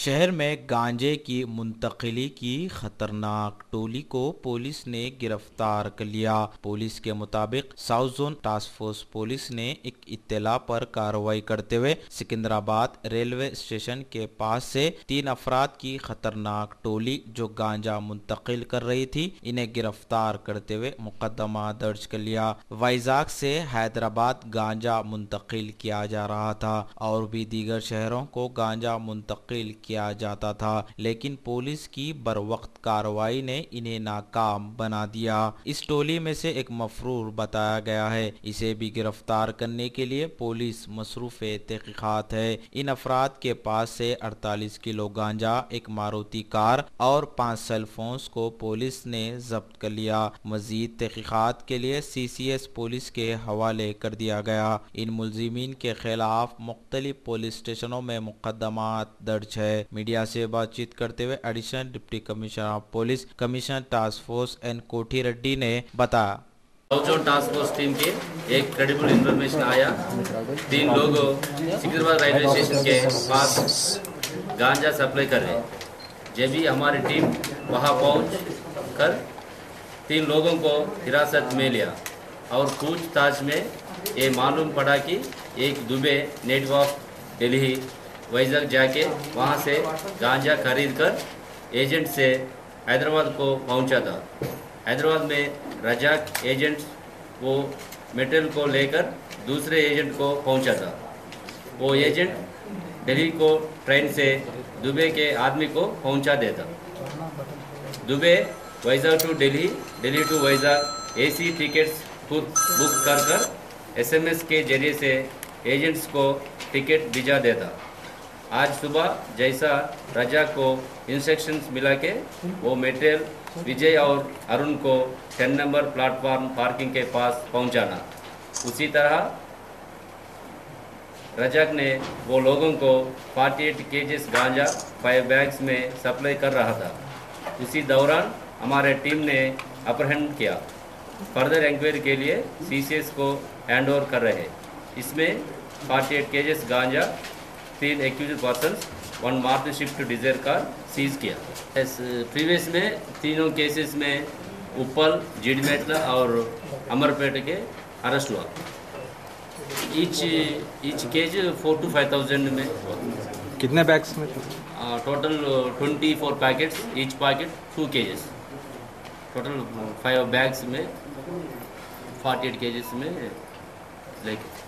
शहर में गांजे की मुंतकिली की खतरनाक टोली को पुलिस ने गिरफ्तार कर लिया। पुलिस के मुताबिक south zone task force police ने एक इत्तला पर कार्रवाई करते हुए सिकंदराबाद रेलवे स्टेशन के पास से 3 अफराद की खतरनाक टोली जो गांजा मुंतकिल कर रही थी, इन्हें गिरफ्तार करते हुए मुकदमा दर्ज कर लिया। वाइजाग से हैदराबाद गांजा मुंतकिल किया जा रहा था और भी दीगर शहरों को गांजा मुंतकिल किया जाता था, लेकिन पुलिस की बरवक्त कार्रवाई ने इन्हें नाकाम बना दिया। इस टोली में से एक मफरूर बताया गया है। इसे भी गिरफ्तार करने के लिए पुलिस मसरूफ तहकीकात है। इन अफराद के पास से 48 किलो गांजा, एक मारुति कार और 5 सेल फोन्स को पुलिस ने जब्त कर लिया। मजीद तहकीकात के लिए CCS पुलिस के हवाले कर दिया गया। इन मुलजिमीन के खिलाफ मुख्तलिफ पुलिस स्टेशनों में मुकदमा दर्ज है। मीडिया से बातचीत करते हुए additional deputy commissioner of police commissioner task force N Kothi Reddy ने बताया। South zone task force team के एक क्रेडिबल इंफॉर्मेशन आया। 3 लोग सिकंदराबाद रेलवे स्टेशन के पास गांजा सप्लाई कर रहे हैं। जब भी हमारी टीम वहां पहुंच कर 3 लोगों को हिरासत में लिया और पूछताछ में ये मालूम पड़ा कि एक दुबे नेटिव ऑफ दिल्ली वाइजाग जाके वहाँ से गांजा खरीद कर एजेंट से हैदराबाद को पहुँचा था। हैदराबाद में रजाक एजेंट वो मटेरियल को लेकर दूसरे एजेंट को पहुँचा था। वो एजेंट दिल्ली को ट्रेन से दुबे के आदमी को पहुँचा देता। Dubey Vizag to Delhi, Delhi to Vizag AC tickets खुद बुक कर SMS के जरिए से एजेंट्स को टिकट भिजा देता। आज सुबह जैसा रजा को इंस्ट्रक्शंस मिला के वो मटेरियल विजय और अरुण को 10 नंबर प्लेटफॉर्म पार्किंग के पास पहुंचाना। उसी तरह रजाक ने वो लोगों को 48 केजीस गांजा 5 बैग्स में सप्लाई कर रहा था। उसी दौरान हमारे टीम ने अपहरण किया। फर्दर इंक्वायरी के लिए CCS को हैंड ओवर कर रहे हैं। इसमें 48 केजीस गांजा, 3 accused persons, 1 Maruti Swift Dzire car seize किया। प्रीवियस में तीनों केसेस में उप्पल, जीडमेटला और अमरपेट के अरेस्ट हुआ। ईच केज 4 to 5,000 में। कितने बैग्स में? Total 24 packets, each packet 2 kgs. Total 5 bags में 48 केजेस में लेके